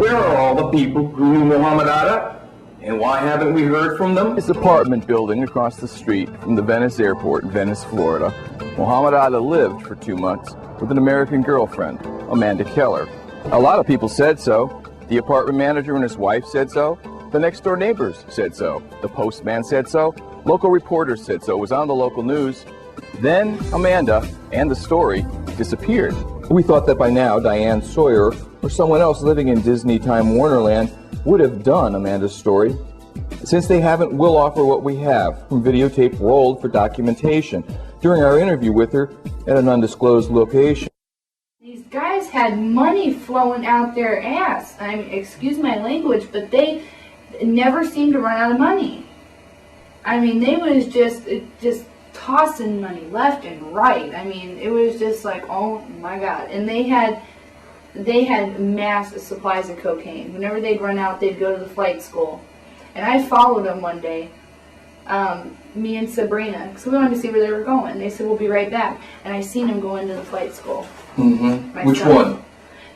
Where are all the people who knew Mohamed Atta? And why haven't we heard from them? This apartment building across the street from the Venice airport in Venice, Florida, Mohamed Atta lived for 2 months with an American girlfriend, Amanda Keller. A lot of people said so. The apartment manager and his wife said so. The next door neighbors said so. The postman said so. Local reporters said so. It was on the local news. Then Amanda and the story disappeared. We thought that by now Diane Sawyer or someone else living in Disney Time Warnerland would have done Amanda's story. Since they haven't, we'll offer what we have from videotape rolled for documentation during our interview with her at an undisclosed location. These guys had money flowing out their ass. I mean, excuse my language, but they never seemed to run out of money. I mean, they was just tossing money left and right. I mean, it was just like, oh my God. And they had mass supplies of cocaine. Whenever they'd run out, they'd go to the flight school. And I followed them one day, me and Sabrina, because we wanted to see where they were going. They said, we'll be right back. And I seen them go into the flight school. Mm-hmm. Which one?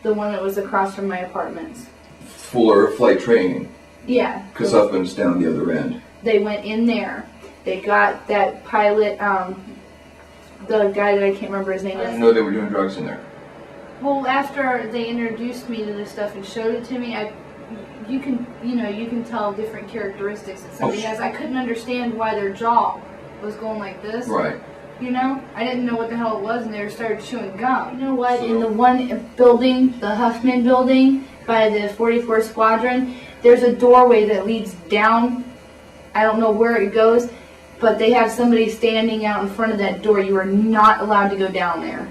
The one that was across from my apartments. For flight training? Yeah. Because husband's down the other end. They went in there. They got that pilot, the guy that I can't remember his name. I didn't know they were doing drugs in there. Well, after they introduced me to this stuff and showed it to me, you can tell different characteristics that somebody has. I couldn't understand why their jaw was going like this. Right. You know, I didn't know what the hell it was, and they started chewing gum. You know what? So, in the one building, the Huffman building by the 44th Squadron, there's a doorway that leads down. I don't know where it goes, but they have somebody standing out in front of that door. You are not allowed to go down there.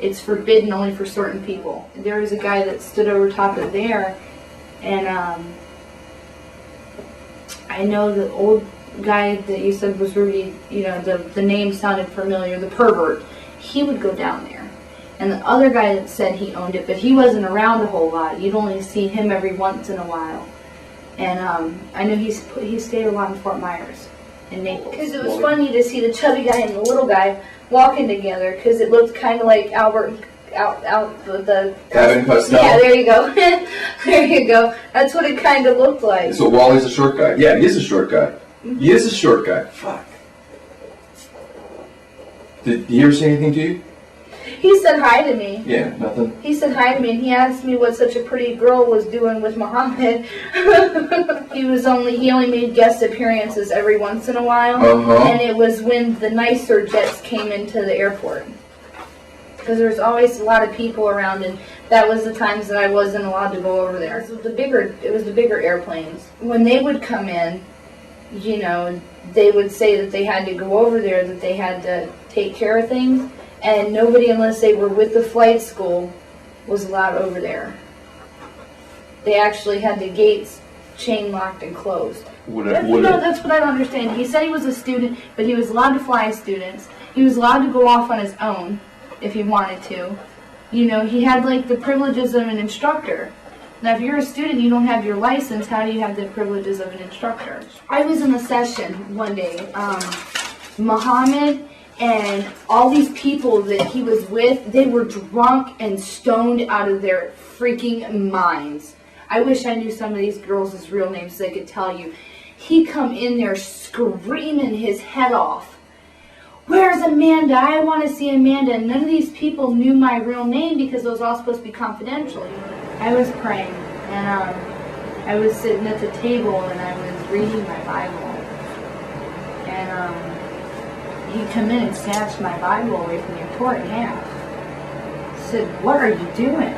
It's forbidden only for certain people. There was a guy that stood over top of there, and I know the old guy that you said was really, the name sounded familiar, the pervert. He would go down there. And the other guy that said he owned it, but he wasn't around a whole lot. You'd only see him every once in a while. And I know he stayed a lot in Fort Myers in Naples. Because it was funny to see the chubby guy and the little guy walking together, because it looked kind of like Albert out the Abbott Costello. Yeah, there you go. There you go. That's what it kind of looked like. So Wally's a short guy. Yeah, he is a short guy. Mm-hmm. He is a short guy. Fuck. Did he ever say anything to you? He said hi to me. Yeah, nothing. He said hi to me, and he asked me what such a pretty girl was doing with Mohammed. He only made guest appearances every once in a while, and it was when the nicer jets came into the airport. Because there was always a lot of people around, and that was the times that I wasn't allowed to go over there. It was the bigger airplanes. When they would come in, they would say that they had to go over there, that they had to take care of things. And nobody, unless they were with the flight school, was allowed over there. They actually had the gates chain locked and closed. That's what I don't understand. He said he was a student, but he was allowed to fly students. He was allowed to go off on his own if he wanted to. He had like the privileges of an instructor. Now, if you're a student, you don't have your license. How do you have the privileges of an instructor? I was in a session one day. Mohammed and all these people that he was with, they were drunk and stoned out of their freaking minds. I wish I knew some of these girls' real names so they could tell you. He come in there screaming his head off. Where's Amanda? I want to see Amanda. And none of these people knew my real name because it was all supposed to be confidential. I was praying, and I was sitting at the table and I was reading my Bible. And he come in and snatched my Bible away from me and tore it in half. Said, "What are you doing?"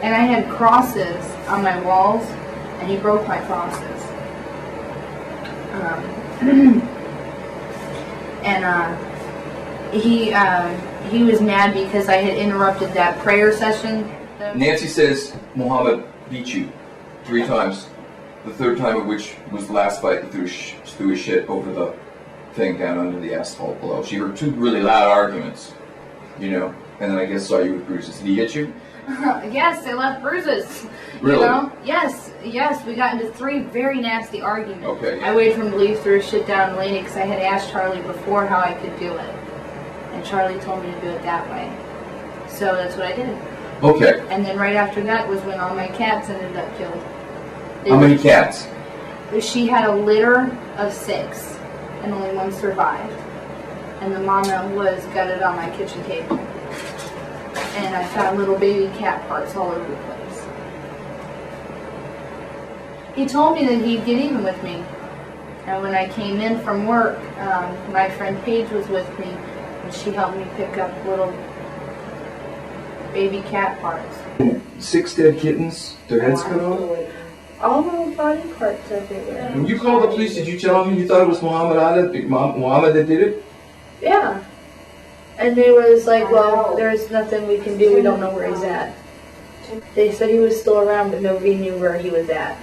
And I had crosses on my walls, and he broke my crosses. He was mad because I had interrupted that prayer session. Nancy says Mohammed beat you 3 times. The third time of which was the last fight that threw his shit over the thing down under the asphalt below. She heard 2 really loud arguments, and then I guess saw you with bruises. Did he hit you? Yes, I left bruises. Really? Yes. We got into 3 very nasty arguments. Okay. I waited for him to leave, threw his shit down and laid it because I had asked Charlie before how I could do it. And Charlie told me to do it that way. So that's what I did. Okay. And then right after that was when all my cats ended up killed. How many cats? She had a litter of 6, and only 1 survived. And the mama was gutted on my kitchen table. And I found little baby cat parts all over the place. He told me that he'd get even with me. And when I came in from work, my friend Paige was with me, and she helped me pick up little baby cat parts. 6 dead kittens, their heads cut off? All the body parts everywhere. When you called the police, did you tell them you thought it was Mohamed Atta, Mohammed that did it? Yeah. And they was like, well, there's nothing we can do, we don't know where he's at. They said he was still around, but nobody knew where he was at.